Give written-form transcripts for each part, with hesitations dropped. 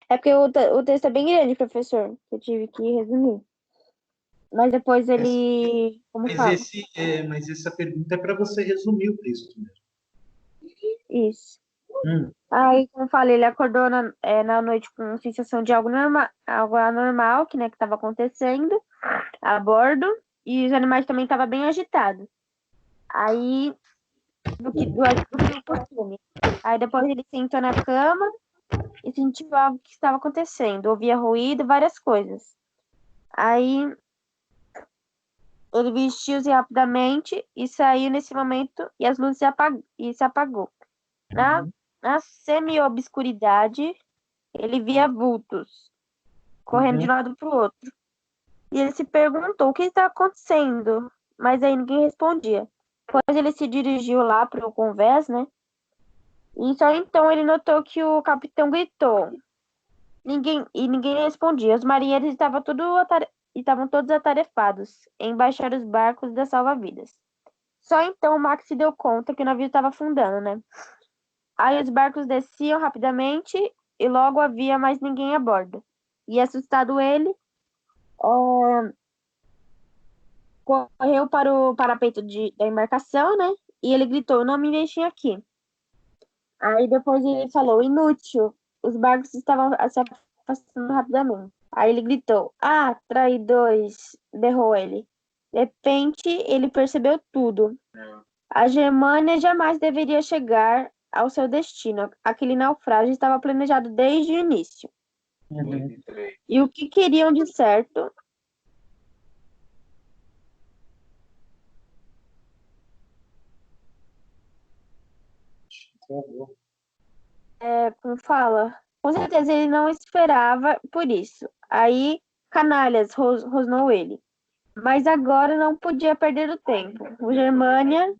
É porque o texto é bem grande, professor. Eu tive que resumir. Mas depois Essa- ele, como fala? mas essa pergunta é para você resumir o texto mesmo. Isso. Hum, Aí, como falei, ele acordou na noite com sensação de algo anormal, que estava acontecendo a bordo, e os animais também estavam bem agitados. Aí, do que o costume. Aí depois ele sentou na cama e sentiu algo que estava acontecendo. Ouvia ruído, várias coisas. Aí ele vestiu-se rapidamente e saiu nesse momento e as luzes se apagou. Na, uhum, na semi-obscuridade, ele via vultos correndo de um uhum. lado para o outro. E ele se perguntou o que está acontecendo, mas aí ninguém respondia. Depois ele se dirigiu lá para o convés, né? E só então ele notou que o capitão gritou. Ninguém respondia. Os marinheiros estavam todos atarefados em baixar os barcos das salva-vidas. Só então o Max se deu conta que o navio estava afundando, né? Aí os barcos desciam rapidamente e logo havia mais ninguém a bordo. E assustado ele, ó, correu para o parapeito da embarcação, né? E ele gritou: Não me deixem aqui. Aí depois ele falou: Inútil. Os barcos estavam se afastando rapidamente. Aí ele gritou: Ah, traidores! Berrou ele. De repente, ele percebeu tudo. A Germânia jamais deveria chegar ao seu destino. Aquele naufrágio estava planejado desde o início. Uhum. E o que queriam de certo Por favor. como fala? Com certeza ele não esperava por isso. Aí, canalhas, rosnou ele. Mas agora não podia perder o tempo. O Germânia,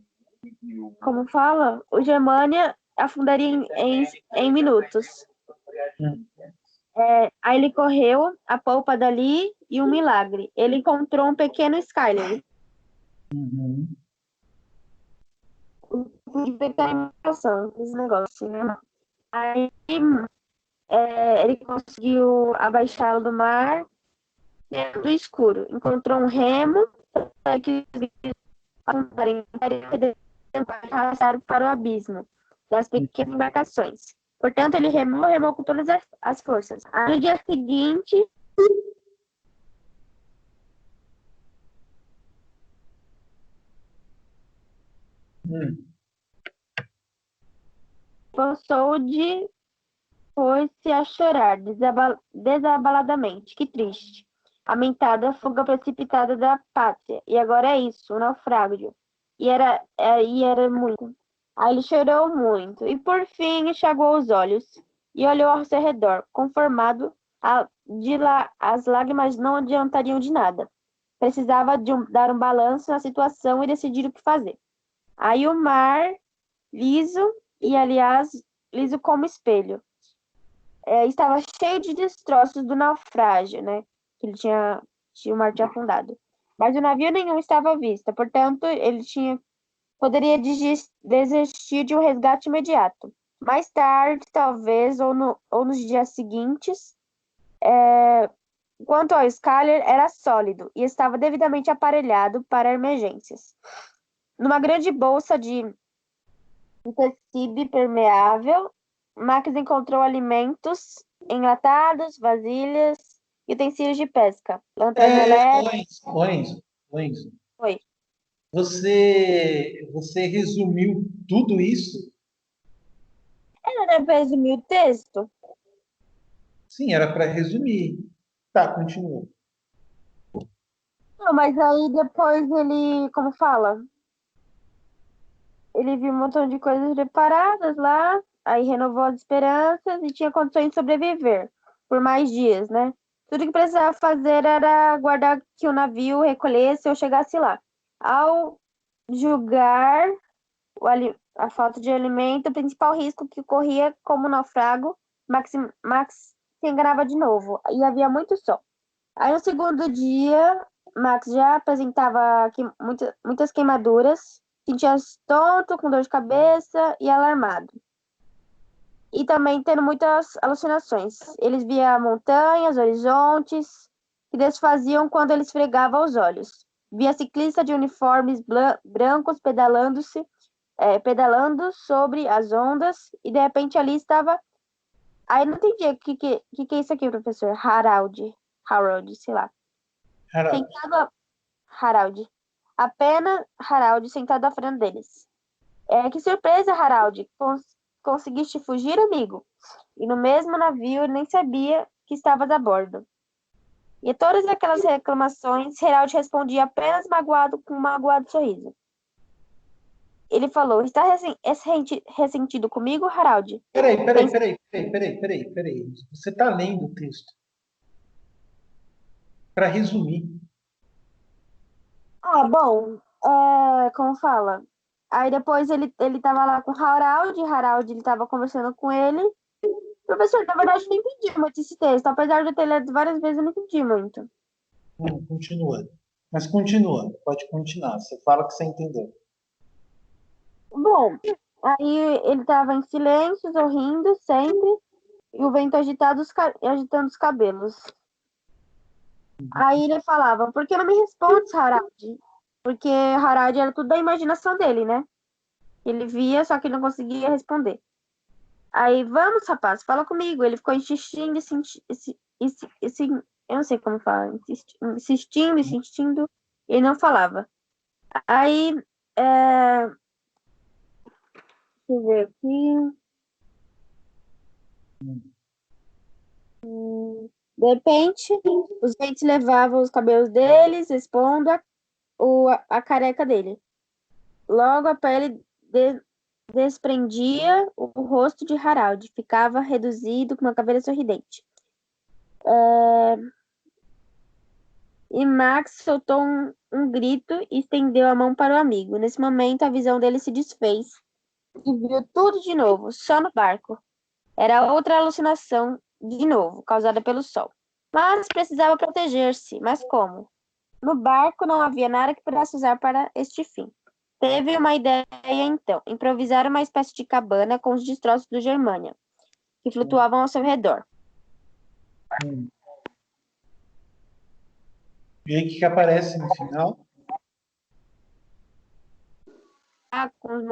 como fala? O Germânia afundaria em minutos. Hum, Aí ele correu a polpa dali e um milagre. Ele encontrou um pequeno Skyler. uhum. De determinação, esse negócio, né? Aí ele conseguiu abaixá-lo do mar, do escuro. Encontrou um remo que arrastaram para o abismo das pequenas embarcações. Portanto, ele remou com todas as forças. Aí, no dia seguinte, Hum. de pôs-se a chorar desabaladamente. Que triste. Lamentada fuga precipitada da pátria. E agora é isso, o naufrágio. E era muito. Aí ele chorou muito. E por fim enxagou os olhos e olhou ao seu redor, conformado. De lá, as lágrimas não adiantariam de nada. Precisava dar um balanço na situação e decidir o que fazer. Aí o mar, liso, e aliás, liso como espelho, estava cheio de destroços do naufrágio, né? Que o mar tinha afundado. Mas o navio nenhum estava à vista, portanto, poderia desistir de um resgate imediato. Mais tarde, talvez, ou nos dias seguintes, quanto ao Skyler, era sólido e estava devidamente aparelhado para emergências. Numa grande bolsa de tecido permeável, Max encontrou alimentos enlatados, vasilhas e utensílios de pesca, lanterna Ô, elétrica. Enzo, ô, Enzo, ô, Enzo, Foi. você resumiu tudo isso? Ela deve resumir o texto. Sim, era para resumir. Tá, continua. Não, mas aí depois ele, como fala? Ele viu um montão de coisas preparadas lá, aí renovou as esperanças e tinha condições de sobreviver por mais dias, né? Tudo que precisava fazer era aguardar que o navio recolhesse ou chegasse lá. Ao julgar a falta de alimento, o principal risco que corria como naufrago, Max se enganava de novo e havia muito sol. Aí no segundo dia, Max já apresentava muitas queimaduras, sentia-se tonto, com dor de cabeça e alarmado. e também tendo muitas alucinações. Eles via montanhas, horizontes, que desfaziam quando ele esfregava os olhos. Via ciclista de uniformes brancos pedalando sobre as ondas, e de repente ali estava. Aí não entendi o que é isso aqui, professor. Harold, sei lá. Harold. Sentado, Harald. Apenas Harald sentado à frente deles. Que surpresa, Harald! Conseguiste fugir, amigo? E no mesmo navio nem sabia que estavas a bordo. E a todas aquelas reclamações, Harald respondia apenas magoado com um magoado sorriso. Ele falou: Está ressentido comigo, Harald? Peraí, peraí, Pense- peraí, peraí, peraí, peraí, peraí. Você está lendo o texto. Para resumir. Bom, como fala? Aí depois ele tava lá com o Harald ele tava conversando com ele. Professor, na verdade, eu não entendi muito esse texto. Apesar de eu ter lido várias vezes, eu não entendi muito. Continua. Mas continua, pode continuar. Você fala que você entendeu. Bom, aí ele tava em silêncio, sorrindo sempre, e o vento agitando os cabelos. Aí ele falava, por que não me respondes, Harald? Porque Harald era tudo da imaginação dele, né? Ele via, só que ele não conseguia responder. Aí, vamos, rapaz, fala comigo. Ele ficou insistindo, eu não sei como fala, insistindo, e ele não falava. Aí, deixa eu ver aqui. De repente, os ventos levavam os cabelos deles, expondo a careca dele. Logo, a pele desprendia o rosto de Harald, ficava reduzido com uma caveira sorridente. E Max soltou um grito e estendeu a mão para o amigo. Nesse momento, a visão dele se desfez e viu tudo de novo, só no barco. Era outra alucinação, de novo, causada pelo sol. Mas precisava proteger-se. Mas como? No barco não havia nada que pudesse usar para este fim. Teve uma ideia então, improvisar uma espécie de cabana com os destroços do Germânia, que flutuavam ao seu redor. Hum. E aí, o que aparece no final? Com os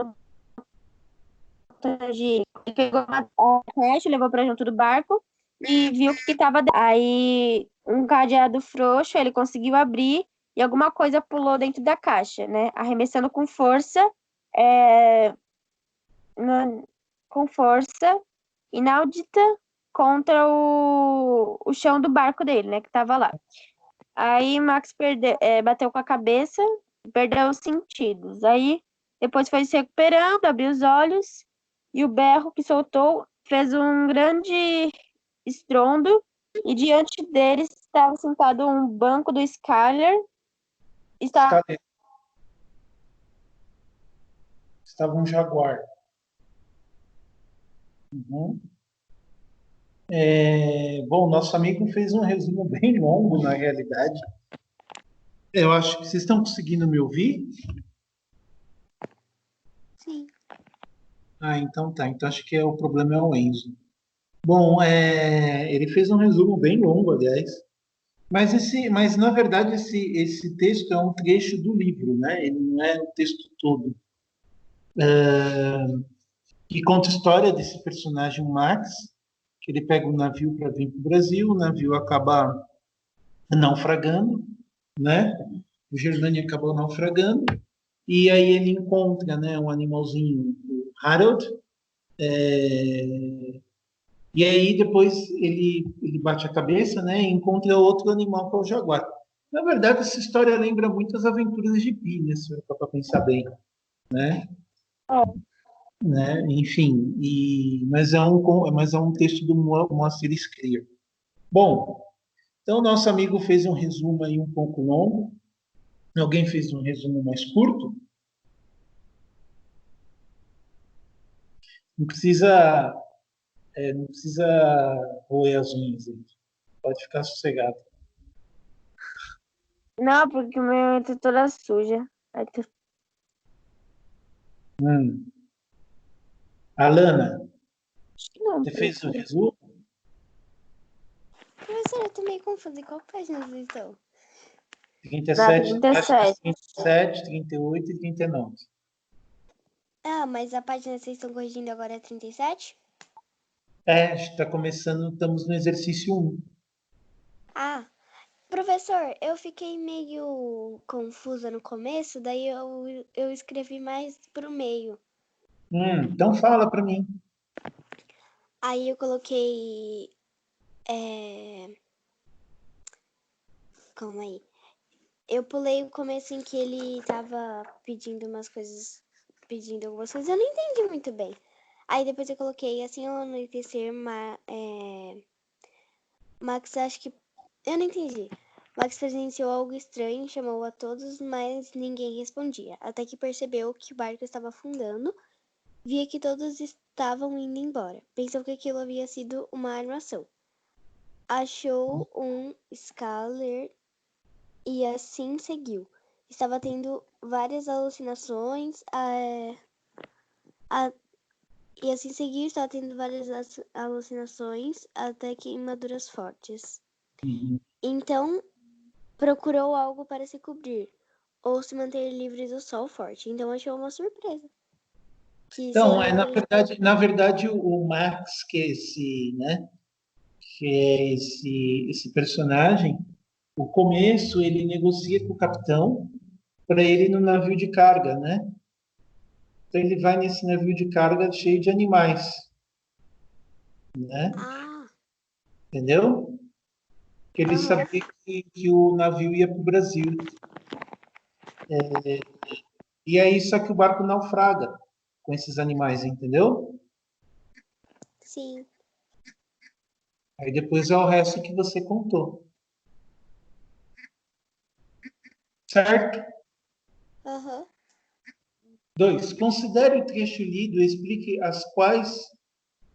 motores de... Ele pegou uma caixa, levou para junto do barco e viu que estava. Aí, um cadeado frouxo, ele conseguiu abrir e alguma coisa pulou dentro da caixa, né? Arremessando é, na- com força inaudita contra o chão do barco dele, né? Que estava lá. Aí Max bateu com a cabeça, perdeu os sentidos. Aí depois foi se recuperando, abriu os olhos e o berro que soltou fez um grande estrondo e diante deles estava sentado um banco do Skyler. Está... Estava um jaguar. Uhum. Bom, nosso amigo fez um resumo bem longo, na realidade. Eu acho que vocês estão conseguindo me ouvir. Sim. Ah, então tá. Então acho que o problema é o Enzo. Bom, ele fez um resumo bem longo, aliás. Mas na verdade esse texto é um trecho do livro, né? Ele não é o texto todo. Que conta a história desse personagem Max, que ele pega um navio para vir para o Brasil, o navio acaba naufragando, né? O Germânia acabou naufragando e aí ele encontra, né, um animalzinho, o Harold, e aí depois ele bate a cabeça, né, e encontra outro animal que é o jaguar. Na verdade, essa história lembra muito as aventuras de Pi, né, se for para pensar bem, né? Né? Enfim, mas é um texto do Moacir Scliar. Bom, então nosso amigo fez um resumo aí um pouco longo. Alguém fez um resumo mais curto? Não precisa, não precisa roer as unhas, gente. Pode ficar sossegado. Não, porque o meu tá toda suja. Hum. Alana, Acho que não, Você fez o professor. resumo? Professora, eu tô meio confusa. Em qual página vocês estão? Na 37, acho que 37. 37, 38 e 39. Ah, mas a página que vocês estão corrigindo agora é 37? É, a gente está começando, estamos no exercício 1. Ah, professor, eu fiquei meio confusa no começo, daí eu escrevi mais pro meio. Então fala para mim. Aí eu coloquei. Calma aí. Eu pulei o começo em que ele tava pedindo umas coisas. Pedindo algumas coisas. Eu não entendi muito bem. Aí depois eu coloquei assim ao anoitecer, Max, acho que. Eu não entendi. Max presenciou algo estranho, chamou a todos, mas ninguém respondia. Até que percebeu que o barco estava afundando, via que todos estavam indo embora. Pensou que aquilo havia sido uma armação. Achou um Scaler e assim seguiu. Estava tendo várias alucinações, e assim seguiu, estava tendo várias alucinações até queimaduras fortes. Uhum. Então, procurou algo para se cobrir ou se manter livre do sol forte. Então, achou uma surpresa. Que Então, seria na verdade, o Max, que é esse, né, que é esse personagem, o começo ele negocia com o capitão para ele ir no navio de carga, né? Então ele vai nesse navio de carga cheio de animais, né? Ah, Entendeu? Que ele sabia que o navio ia para o Brasil. E aí só que o barco naufraga com esses animais, entendeu? sim. Aí depois é o resto que você contou, certo? Aham. 2. Considere o trecho lido e explique as quais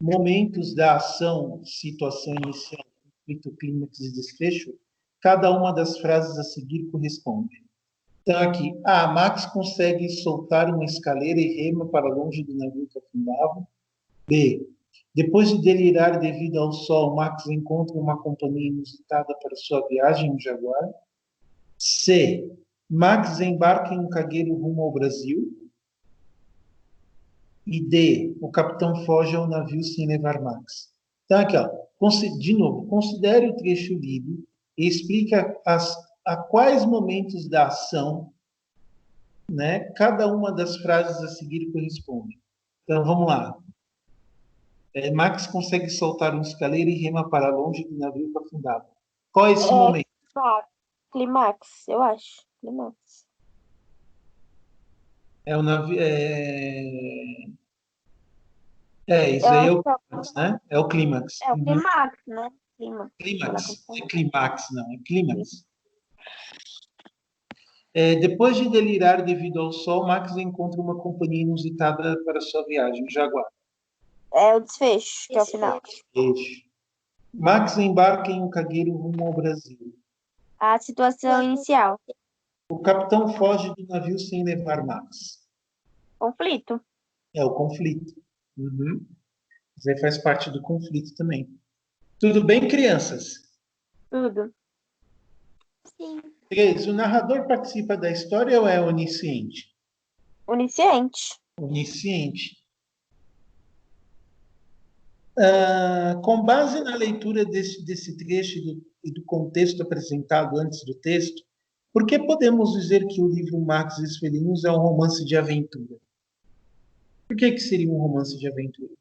momentos da ação, situação inicial, conflito, clímax e desfecho, cada uma das frases a seguir corresponde. Então, aqui, A. Max consegue soltar uma escaleira e rema para longe do navio que afundava. B. Depois de delirar devido ao sol, Max encontra uma companhia inusitada para sua viagem no Jaguar. C. Max embarca em um cargueiro rumo ao Brasil. E D. O capitão foge ao navio sem levar Max. Então, aqui, ó, de novo, considere o trecho lido e explique a quais momentos da ação, né, cada uma das frases a seguir corresponde. Então, vamos lá. Max consegue soltar um escaleiro e rema para longe do navio que afundava. Qual é esse É momento? clímax, eu acho. Clímax. É o navio. Isso Eu aí é acho o que clímax, né? É o clímax. é o Uhum. clímax, né? Clímax. Sei lá como Clímax. Não fala. é clímax, não. É clímax. Depois de delirar devido ao sol, Max encontra uma companhia inusitada para sua viagem, o Jaguar. É o desfecho, que é o final. Desfecho. Max embarca em um cargueiro rumo ao Brasil. A situação inicial. O capitão foge do navio sem levar Max. Conflito. É o conflito. Uhum. Isso aí faz parte do conflito também. Tudo bem, crianças? Tudo. Sim. 3. O narrador participa da história ou é onisciente? Onisciente. Onisciente. Com base na leitura desse trecho e do contexto apresentado antes do texto, por que podemos dizer que o livro Marcos e os Felinos é um romance de aventura? Por que seria um romance de aventura?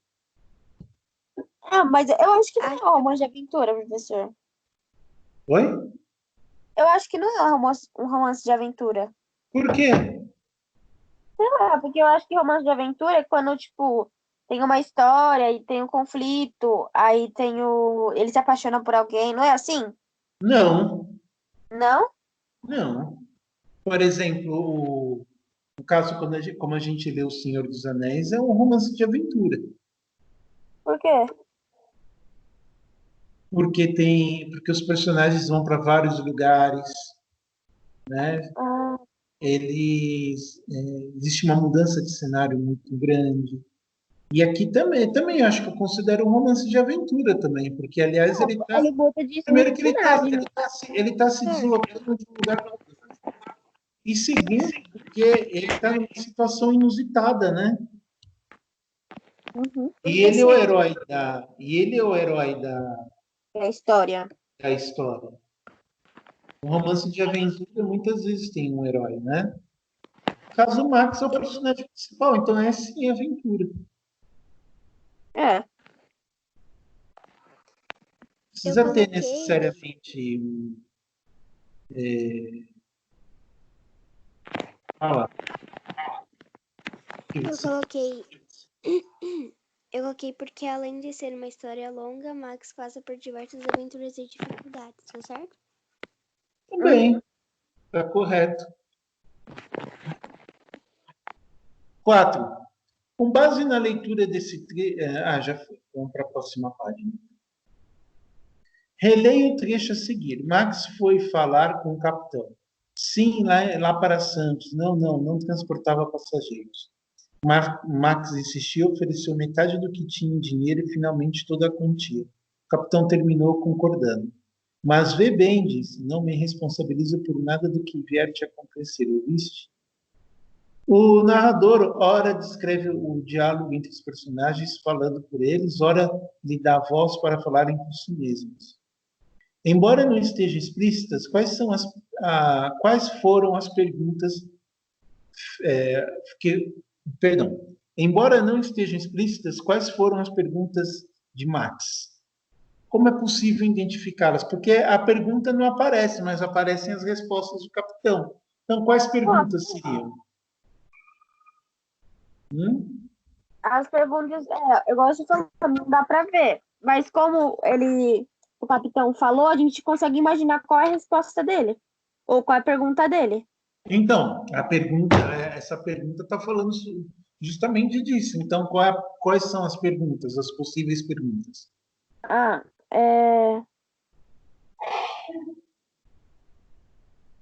Ah, mas eu acho que não é um romance de aventura, professor. Oi? Eu acho que não é um romance de aventura. Por quê? Porque eu acho que romance de aventura é quando, tipo, tem uma história e tem um conflito, aí tem o. Ele se apaixona por alguém, não é assim? Não, Não? não. Por exemplo, o caso como a gente lê O Senhor dos Anéis é um romance de aventura. Por quê? Porque os personagens vão para vários lugares, né? Ah, Existe uma mudança de cenário muito grande, E aqui também acho que eu considero um romance de aventura também, porque, aliás, Não, ele está. ele bota disso no Primeiro que personagem. ele tá se É. deslocando de um lugar para outro. E segundo, que ele está numa situação inusitada, né? Uhum. E ele é o herói É a história. da história. Um romance de aventura muitas vezes tem um herói, né? No caso, o Max é o personagem principal, então é sim aventura. É. Eu Precisa ter coloquei, necessariamente fala que eu você coloquei, eu coloquei porque além de ser uma história longa, Max passa por diversas aventuras e dificuldades, tá certo? também está correto. 4. Com base na leitura desse já foi. Vamos para a próxima página. Releia o trecho a seguir. Max foi falar com o capitão. Sim, lá para Santos. Não transportava passageiros. Max insistiu, ofereceu metade do que tinha em dinheiro e finalmente toda a quantia. O capitão terminou concordando. Mas vê bem, disse, não me responsabilizo por nada do que vier te acontecer, ouviste? O narrador, ora, descreve o diálogo entre os personagens, falando por eles, ora, lhe dá voz para falarem por si mesmos. Embora não estejam explícitas, quais foram as perguntas que, perdão, embora não estejam explícitas, quais foram as perguntas de Max? Como é possível identificá-las? Porque a pergunta não aparece, mas aparecem as respostas do capitão. Então, quais perguntas seriam? As perguntas, eu gosto de falar, não dá pra ver. Mas como o capitão falou, a gente consegue imaginar qual é a resposta dele. Ou qual é a pergunta dele. Então, essa pergunta está falando justamente disso. Então, quais são as perguntas, as possíveis perguntas? Ah, é.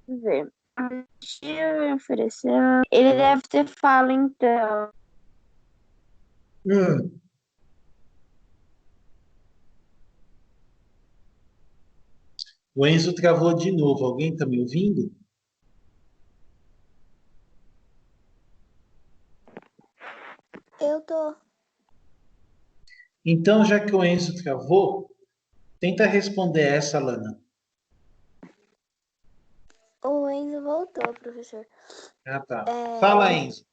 Deixa eu ver. Oferecer. Ele deve ter fala, então. Hum. O Enzo travou de novo. Alguém está me ouvindo? Eu tô. Então, já que o Enzo travou, tenta responder essa, Lana. O Enzo voltou, professor. Ah, tá. Fala, É, Enzo.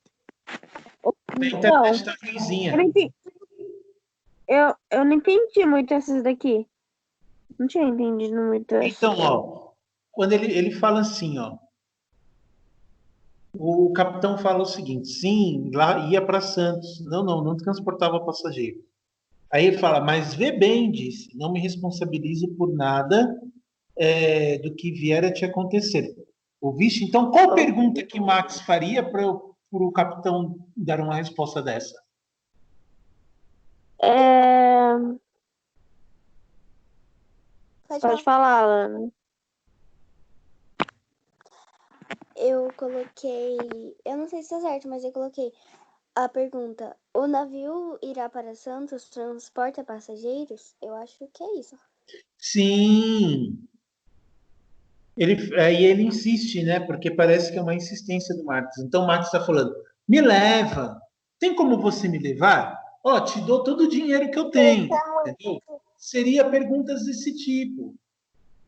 A internet Então, está eu ruimzinha. não entendi, eu não entendi muito essas daqui. Não tinha entendido muito Então, essas. ó, quando ele fala assim, ó, o capitão fala o seguinte: sim, lá ia para Santos. Não transportava passageiro. Aí ele fala, mas vê bem, disse, não me responsabilizo por nada do que vier a te acontecer. Ouviste? Então, qual pergunta que Max faria para o capitão dar uma resposta dessa? É, pode pode falar. falar, Lana. Eu coloquei. Eu não sei se tá certo, mas eu coloquei a pergunta: o navio irá para Santos, transporta passageiros? Eu acho que é isso. Sim. Aí ele insiste, né? Porque parece que é uma insistência do Marx. Então o Marx está falando: me leva. Tem como você me levar? Ó, te dou todo o dinheiro que eu tenho. Entendeu? Seria perguntas desse tipo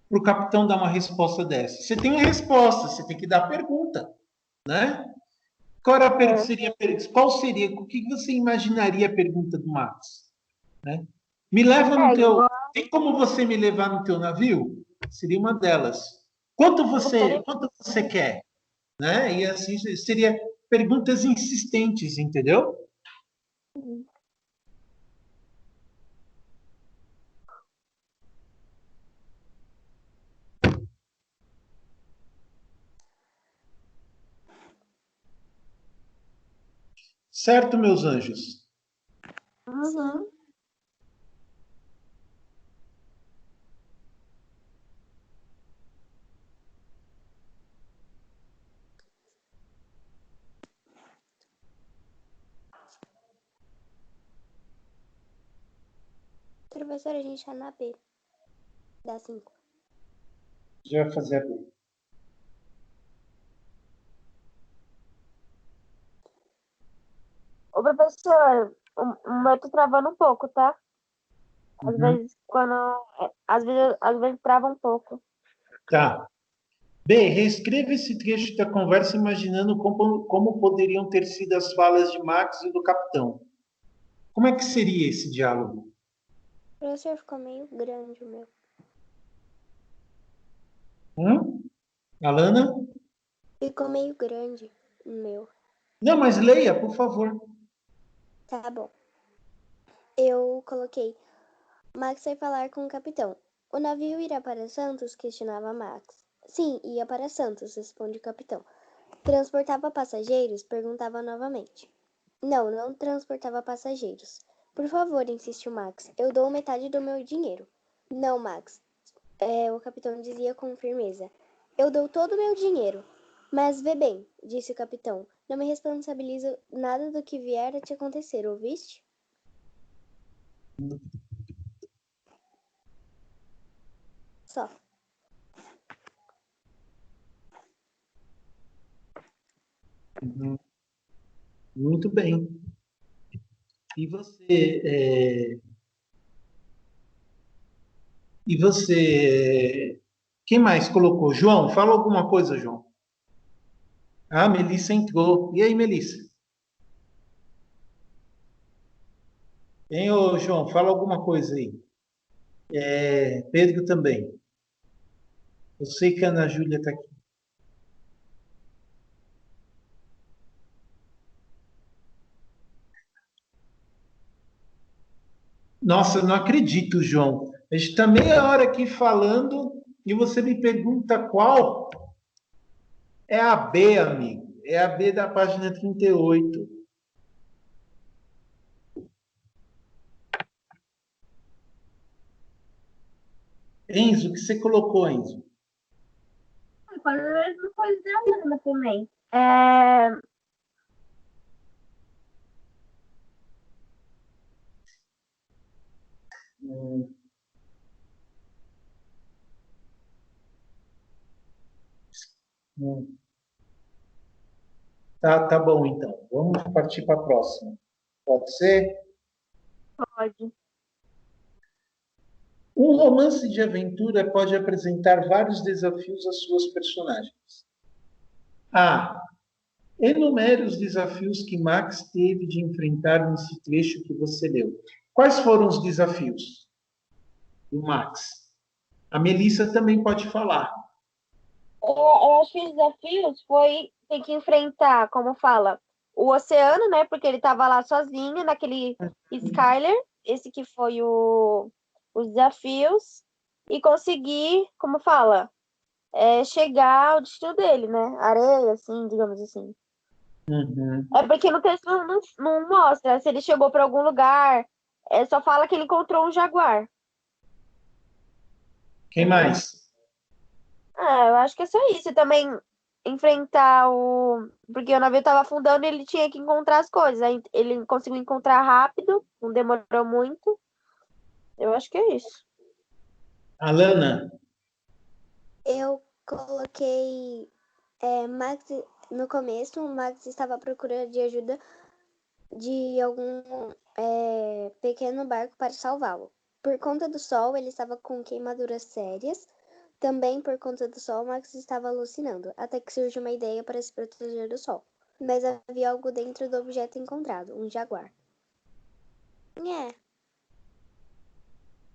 para o capitão dar uma resposta dessa. Você tem a resposta, você tem que dar a pergunta, né? É, Qual seria, o que você imaginaria a pergunta do Max? Né? Me leva no teu. igual. Tem como você me levar no teu navio? Seria uma delas. Gostaria. Quanto você quer? Né? E assim seria perguntas insistentes, entendeu? Certo, meus anjos? Sim. Uhum. Professor, a gente tá na B. Dá 5. Já vai fazer a B. Ô, professor, o meu tá travando um pouco, tá? Às Uhum. vezes, às vezes trava um pouco. Tá. B, reescreva esse trecho da conversa imaginando como poderiam ter sido as falas de Max e do capitão. Como é que seria esse diálogo? Professor, ficou meio grande o meu. Alana? Ficou meio grande o meu. Não, mas leia, por favor. Tá bom. Eu coloquei. Max foi falar com o capitão. O navio irá para Santos? Questionava Max. Sim, ia para Santos, responde o capitão. Transportava passageiros? Perguntava novamente. Não, não transportava passageiros. Por favor, insistiu Max. Eu dou metade do meu dinheiro. Não, Max. O capitão dizia com firmeza. Eu dou todo o meu dinheiro. Mas vê bem, disse o capitão. Não me responsabilizo nada do que vier a te acontecer, ouviste? Só. Uhum. Muito bem. E você? E você? Quem mais colocou? João, fala alguma coisa, João. Ah, Melissa entrou. E aí, Melissa? Hein, ô, João, fala alguma coisa aí. Pedro também. Eu sei que a Ana Júlia está aqui. Nossa, eu não acredito, João. A gente está meia hora aqui falando e você me pergunta qual? É a B, amigo. É a B da página 38. Enzo, o que você colocou, Enzo? Quase a mesma coisa da Ana também. Hum, hum. Tá bom, então. Vamos partir para a próxima. Pode ser? Pode. Um romance de aventura pode apresentar vários desafios às suas personagens. A. Enumere os desafios que Max teve de enfrentar nesse trecho que você leu. Quais foram os desafios do Max? A Melissa também pode falar. Eu acho que os desafios foi ter que enfrentar, como fala, o oceano, né? Porque ele estava lá sozinho naquele Skyler, esse que foi os desafios, e conseguir, como fala, chegar ao destino dele, né? Areia, assim, digamos assim. Uhum. É porque no texto não mostra se ele chegou para algum lugar, só fala que ele encontrou um jaguar. Quem mais? Eu acho que é só isso. E também enfrentar o. Porque o navio estava afundando e ele tinha que encontrar as coisas. Aí ele conseguiu encontrar rápido, não demorou muito. Eu acho que é isso. Alana? Eu coloquei Max no começo. O Max estava à procura de ajuda de algum pequeno barco para salvá-lo. Por conta do sol, ele estava com queimaduras sérias. Também por conta do sol, Max estava alucinando, até que surge uma ideia para se proteger do sol. Mas havia algo dentro do objeto encontrado, um jaguar.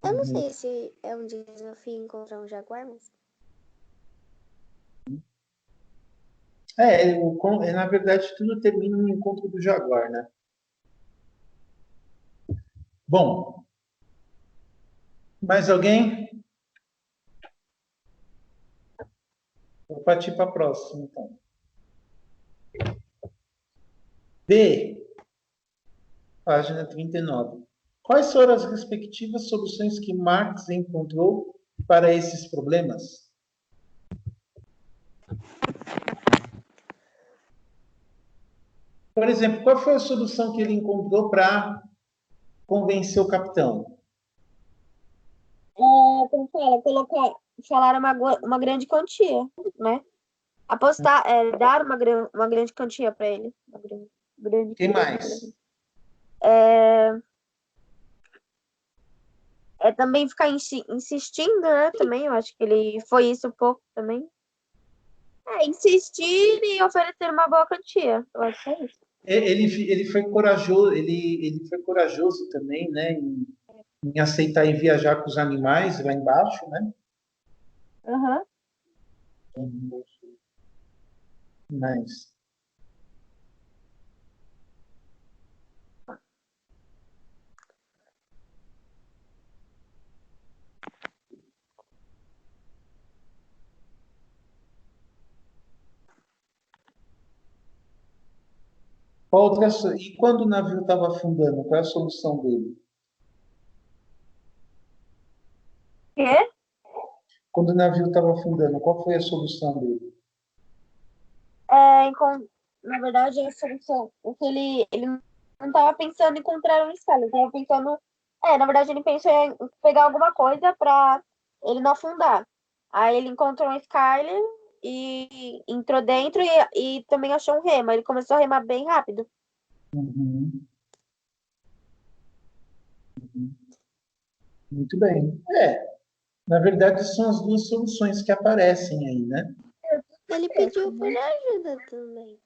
Eu não sei se é um desafio encontrar um jaguar, mas... Na verdade, tudo termina no encontro do Jaguar, né? Bom, mais alguém? Vou partir para a próxima, então. B, página 39. Quais foram as respectivas soluções que Marx encontrou para esses problemas? Por exemplo, qual foi a solução que ele encontrou para convencer o capitão? como fala, colocar, falar uma grande quantia, né? Apostar, dar uma grande quantia para ele. Grande Quem quantia. mais? Também ficar insistindo, né? Também, eu acho que ele foi isso um pouco também. Insistir e oferecer uma boa quantia. Eu acho que é isso. Ele foi corajoso, ele foi corajoso também, né? Em aceitar ir viajar com os animais lá embaixo, né? Aham. Mas e quando o navio estava afundando, qual é a solução dele? Quê? Quando o navio estava afundando, qual foi a solução dele? Na verdade, a solução, o que ele não estava pensando em encontrar um espelho, ele estava pensando, na verdade, ele pensou em pegar alguma coisa para ele não afundar. Aí ele encontrou um Skyler e entrou dentro e também achou um remo. Ele começou a remar bem rápido. Uhum. Muito bem. Na verdade, são as duas soluções que aparecem aí, né? Ele pediu por ajuda também.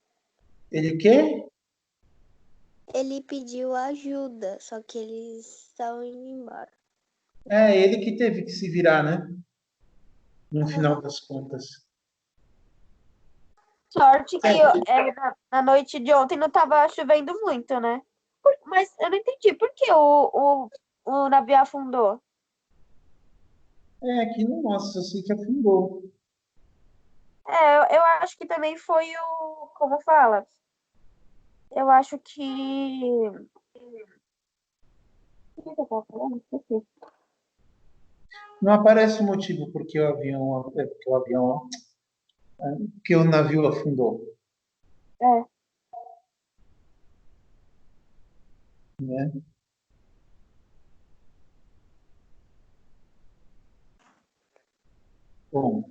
Ele o quê? Ele pediu ajuda, só que eles estavam indo embora. É ele que teve que se virar, né? No final das contas. Sorte que na noite de ontem não estava chovendo muito, né? Mas eu não entendi por que o navio afundou. Aqui não mostra, eu sei que afundou. Eu acho que também foi como fala? Eu acho que. O que eu tava falando? Esqueci. Não aparece o motivo porque porque o navio afundou, É, né? Bom,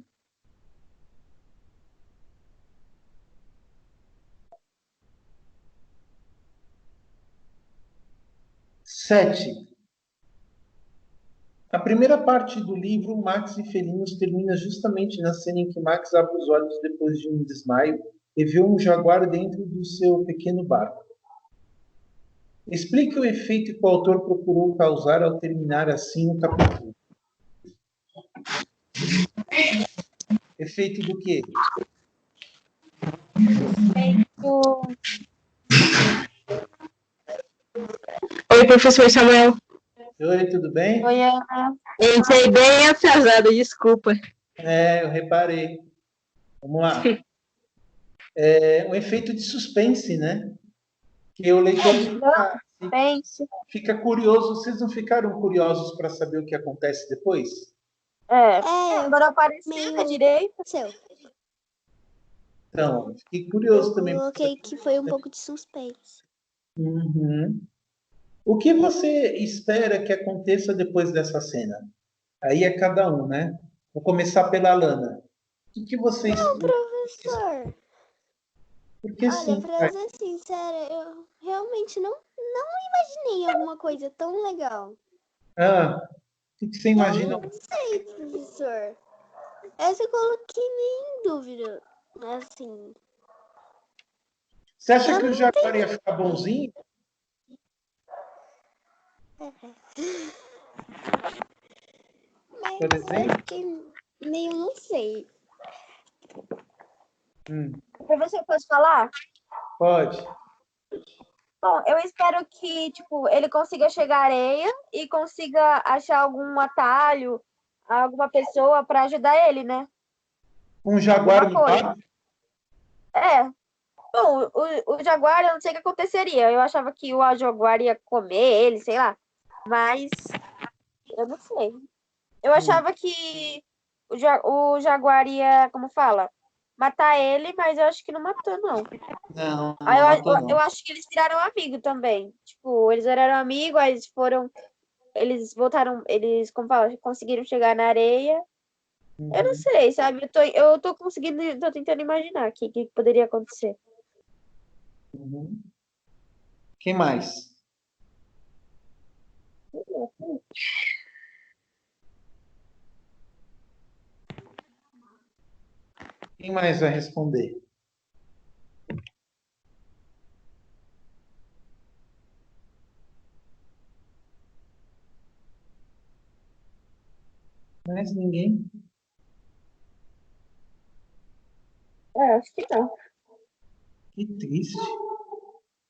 sete. A primeira parte do livro, Max e Felinos, termina justamente na cena em que Max abre os olhos depois de um desmaio e vê um jaguar dentro do seu pequeno barco. Explique o efeito que o autor procurou causar ao terminar assim o capítulo. Efeito do quê? o- Oi, professor Samuel. Oi, tudo bem? foi a. Entrei bem atrasada, desculpa. Eu reparei. Vamos lá. Um efeito de suspense, né? Que o leitor Pense. fica curioso. Vocês não ficaram curiosos para saber o que acontece depois? Agora apareceu meio- na direita. Seu, Então, fiquei eu curioso também. coloquei que foi um pouco de suspense. Uhum. O que você espera que aconteça depois dessa cena? Aí é cada um, né? Vou começar pela Lana. O que você espera? Professor, Porque olha, sim, pra ser sincera, eu realmente não imaginei alguma coisa tão legal. O que você imagina? Não sei, professor. Essa eu coloquei nem em dúvida. Assim, Você acha eu que o não Jaguar ia ficar bonzinho? Mas Por eu exemplo? fiquei meio, não sei. Professor, posso falar? Pode. Bom, eu espero que, tipo, ele consiga chegar à areia e consiga achar algum atalho, alguma pessoa para ajudar ele, né? Um Jaguar Alguma no coisa. barco? É. Bom, o Jaguar, eu não sei o que aconteceria. Eu achava que o Jaguar ia comer ele, sei lá. Mas eu não sei. Eu achava que o Jaguar ia, como fala? Matar ele, mas eu acho que não matou, não. Não, Aí não matou eu não. acho que eles viraram amigo também. Tipo, eles eram amigos, aí eles foram eles voltaram, eles, como fala, conseguiram chegar na areia. Eu não Uhum. sei, sabe? Eu tô conseguindo, tô tentando imaginar aqui o que poderia acontecer. Uhum. Quem mais? Quem mais vai responder? Mais ninguém? Acho que não. Que triste.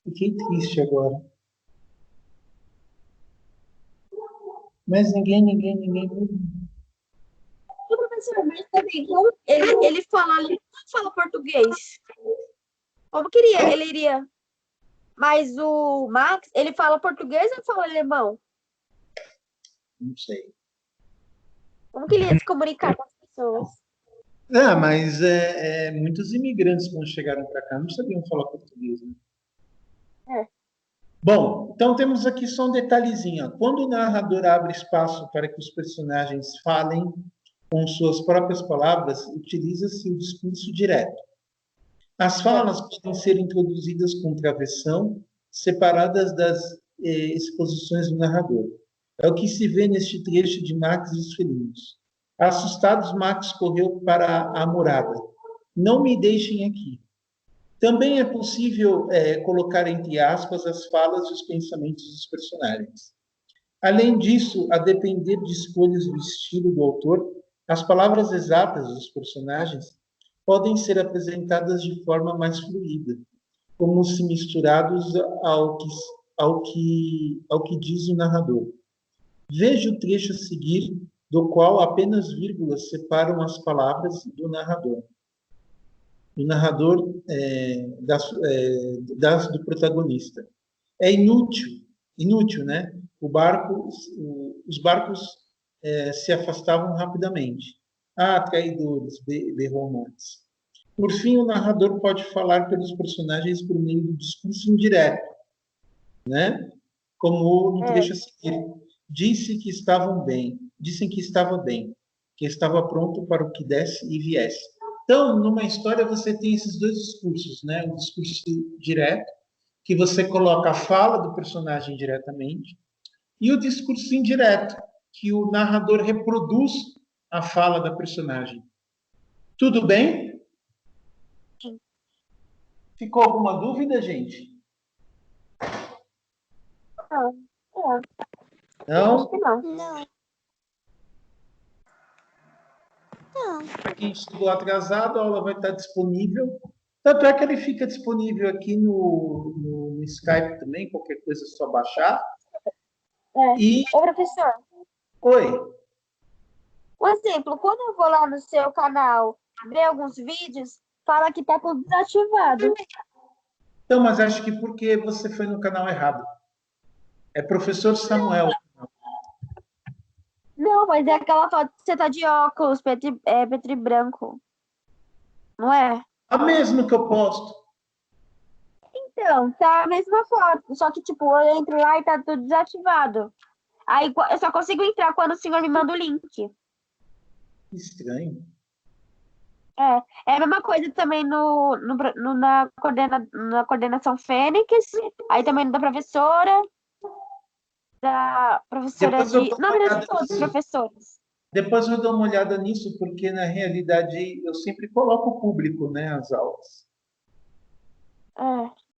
Fiquei triste agora. Mas ninguém. O professor, mas também, como ele fala português. Como queria? Ele iria. Mas o Max, ele fala português ou fala alemão? Não sei. Como que ele ia se comunicar com as pessoas? Ah, mas muitos imigrantes, quando chegaram para cá, não sabiam falar português, né? É. Bom, então temos aqui só um detalhezinho. Ó. Quando o narrador abre espaço para que os personagens falem com suas próprias palavras, utiliza-se o discurso direto. As falas podem ser introduzidas com travessão, separadas das exposições do narrador. É o que se vê neste trecho de Max e os felinos. Assustados, Max correu para a morada. Não me deixem aqui. Também é possível colocar entre aspas as falas e os pensamentos dos personagens. Além disso, a depender de escolhas do estilo do autor, as palavras exatas dos personagens podem ser apresentadas de forma mais fluida, como se misturados ao que diz o narrador. Veja o trecho a seguir, do qual apenas vírgulas separam as palavras do narrador. O narrador do protagonista. É inútil, né? Os barcos se afastavam rapidamente. Ah, traidores, berrou Max. Por fim, o narrador pode falar pelos personagens por meio do discurso indireto, né? Como no trecho a seguir. Dissem que estava bem, que estava pronto para o que desse e viesse. Então, numa história, você tem esses dois discursos, né? O discurso direto, que você coloca a fala do personagem diretamente, e o discurso indireto, que o narrador reproduz a fala da personagem. Tudo bem? Sim. Ficou alguma dúvida, gente? Não, acho que Não? não. Não. Não. Para quem chegou atrasado, a aula vai estar disponível. Tanto é que ele fica disponível aqui no Skype também, qualquer coisa é só baixar. E, Ô, professor, oi, um exemplo, quando eu vou lá no seu canal ver alguns vídeos, fala que tá tudo desativado. então, mas acho que porque você foi no canal errado. É professor Samuel. Não, mas é aquela foto que você tá de óculos, preto e branco. Não é? A mesma que eu posto. Então, tá a mesma foto. Só que, tipo, eu entro lá e tá tudo desativado. Aí eu só consigo entrar quando o senhor me manda o link. Estranho. É a mesma coisa também na coordenação Fênix, aí também da professora Depois eu de. dou Na uma verdade, olhada todos os nisso. professores. Depois eu dou uma olhada nisso, porque na realidade eu sempre coloco o público, né, as aulas.